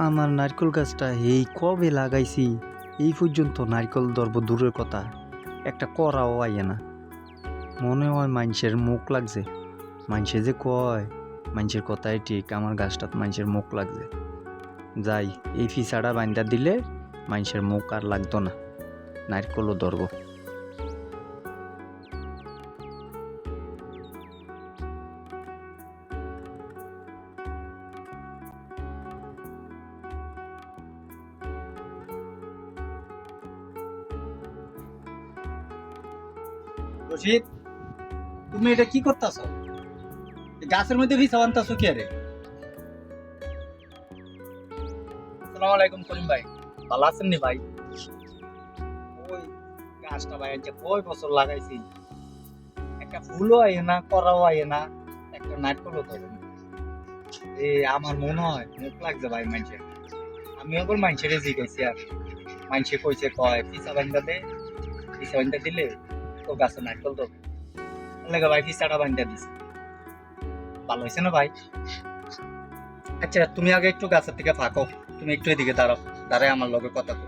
আমার নারকেল গাছটা এই কবে লাগাইছি, এই পর্যন্ত নারকেল ধরব দূরের কথা, একটা করাও আইয়ে না। মনে হয় মানুষের মুখ লাগছে। মানুষে যে কয়, মানুষের কথাই ঠিক, আমার গাছটাত মানুষের মুখ লাগছে। যাই, এই ফিসাটা বান্ধা দিলে মানুষের মুখ আর লাগতো না, নারকেলও ধরব। রশিদ, তুমি এটা কি করতেছো? গাছের মধ্যে ভিসা বানতাছো কি আরে? আসসালামু আলাইকুম করিম ভাই, ভালো আছেন নি ভাই? ওই গাছটা ভাই যে কয় বছর লাগাইছি, একটা ফুলও আইয়ে না, করাও আইয়ে না, একটা নারকেলও ধরে না। আমার মনে হয় মুখ লাগছে ভাই মানুষের। আমি এখন মানুষের জিজ্ঞাসি আর মানুষে কইছে কয় পিসা বান্ধা দে, পিসা বান্ধা দিলে তো গাছে নারকেল ধরবে। লেগে ভাই পিসাটা বান্ধা দিছে। ভালো হয়েছে না ভাই? আচ্ছা তুমি আগে একটু গাছের থেকে ফাঁকো, তুমি একটু এদিকে দাঁড়াও, দাঁড়ায় আমার লগে কথা কো।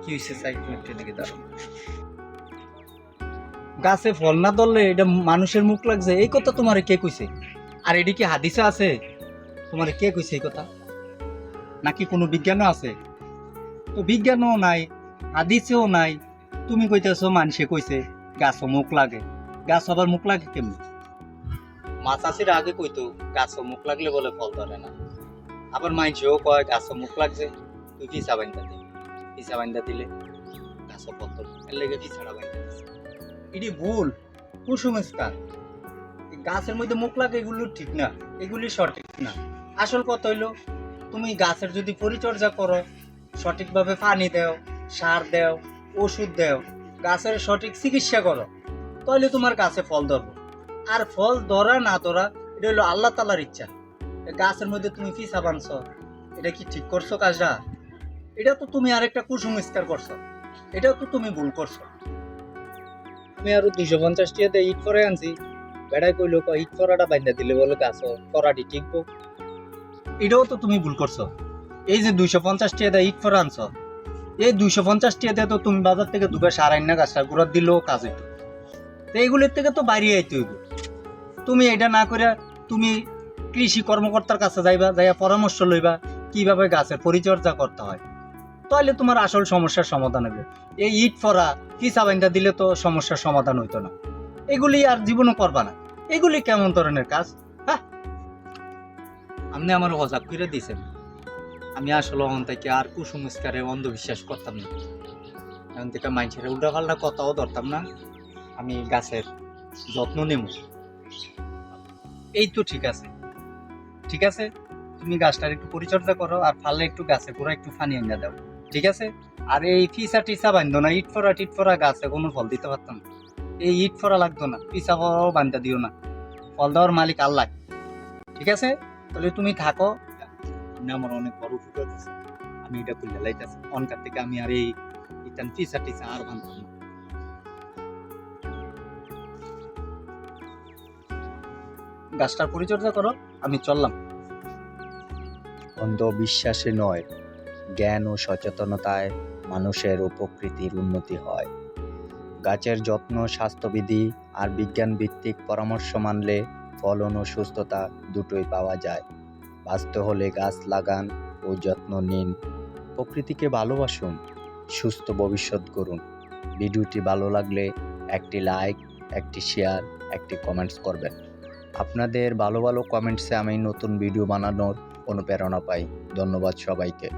কি হয়েছে চাই, তুমি একটু এদিকে দাঁড়াও। গাছে ফল না ধরলে এটা মানুষের মুখ লাগছে, এই কথা তোমার কে কইছে? আর এটি কি হাদিসে আছে? তোমার কে কইছে এই কথা? নাকি কোনো বিজ্ঞানও আছে? তো বিজ্ঞানও নাই, হাদিসেও নাই, তুমি কইতেছো মানুষে কইছে গাছও মুখ লাগে। গাছ আবার মুখ লাগে কেমনি? মাছাছির আগে কইতো গাছও মুখ লাগলে বলে ফল ধরে না। আবার মানুষেও কয় গাছও মুখ লাগছে, তুই ফিসা বান্ধা দে, ফিসা বান্ধা দিলে গাছও ফল ধরবে, এর লেগে ফিসাটা বান্ধা দিছে। এটি ভুল, কুসংস্কার। এই গাছের মধ্যে মুখ লাগে এগুলো ঠিক না, এগুলি সঠিক না। আসল কথা হইলো তুমি গাছের যদি পরিচর্যা করো, সঠিকভাবে পানি দাও, সার দাও, ওষুধ দাও, গাছের সঠিক চিকিৎসা করো, তাহলে তোমার গাছে ফল ধরবো। আর ফল ধরা না ধরা এটা হলো আল্লাহ তাআলার ইচ্ছা। গাছের মধ্যে তুমি ফিসা বানছো, এটা কি ঠিক করছো কাজটা? এটা তো তুমি আরেকটা কুসংস্কার করছো, এটাও তো তুমি ভুল করছো। আমি আরো 250 টাকা দিয়ে ইট করে আনছি, বেড়াই কইলো ইট ফরাটা বাইন্ধা দিলে বলে গাছ ফরাটি টিকবো। এটাও তো তুমি ভুল করছো। এই যে 250 টাকা দিয়ে ইট ফরা আনছো, এই 250 টাকা দিয়ে তো তুমি বাজার থেকে দুটো সার আইনা গাছটা গুড়া দিলেও কাজ হইতো। তো এইগুলির থেকে তো বাইরে আইতে হইব। তুমি এটা না করে তুমি কৃষি কর্মকর্তার কাছে যাইবা, যাইয়া পরামর্শ লইবা কিভাবে গাছের পরিচর্যা করতে হয়, তাহলে তোমার আসল সমস্যার সমাধান হবে। এই ইট ফরা ফিসা বাইন্দা দিলে তো সমস্যার সমাধান হইতো না। এগুলি আর জীবনও করবা না। এগুলি কেমন ধরনের কাজ? হ্যাঁ, আপনি আমার হজাক করে দিয়েছেন। আমি আসলে অহন থেকে আর কুসংস্কারে অন্ধবিশ্বাস করতাম না। এখন থেকে মানুষের উল্টাপাল্টা কথাও ধরতাম না। আমি গাছের যত্ন নেব। এই তো ঠিক আছে, ঠিক আছে। তুমি গাছটার একটু পরিচর্যা করো, আর পারলে একটু গাছে পুরো একটু পানি এনে দাও, ঠিক আছে? আর এই ফিসা টিসা বান্ধো না, ইট ফোরা গাছে কোনো ফল দিতে পারতাম না। এই ইট ফোরা লাগতো না, পিসা ফোরাও বান্ধা দিও না। ফল দেওয়ার মালিক আল্লাহ, ঠিক আছে? তাহলে তুমি থাকো। আমার অনেক বড় উপকার আছে, আমি এটা করলে লাইতেছি অনকার থেকে আমি আর এই ইতান ফিসা টিসা আর বান্ধব না। গাছটার পরিচর্যা করো, আমি চললাম। অন্ধবিশ্বাসে নয়, জ্ঞান ও সচেতনতায় মানুষের ও প্রকৃতির উন্নতি হয়। গাছের যত্ন, স্বাস্থ্যবিধি আর বিজ্ঞান ভিত্তিক পরামর্শ মানলে ফলন ও সুস্থতা দুটোই পাওয়া যায়। বাঁচতে হলে গাছ লাগান ও যত্ন নিন। প্রকৃতিকে ভালোবাসুন, সুস্থ ভবিষ্যৎ করুন। ভিডিওটি ভালো লাগলে একটি লাইক, একটি শেয়ার, একটি কমেন্টস করবেন। আপনাদের ভালো ভালো কমেন্টসে আমি নতুন ভিডিও বানানোর অনুপ্রেরণা পাই। ধন্যবাদ সবাইকে।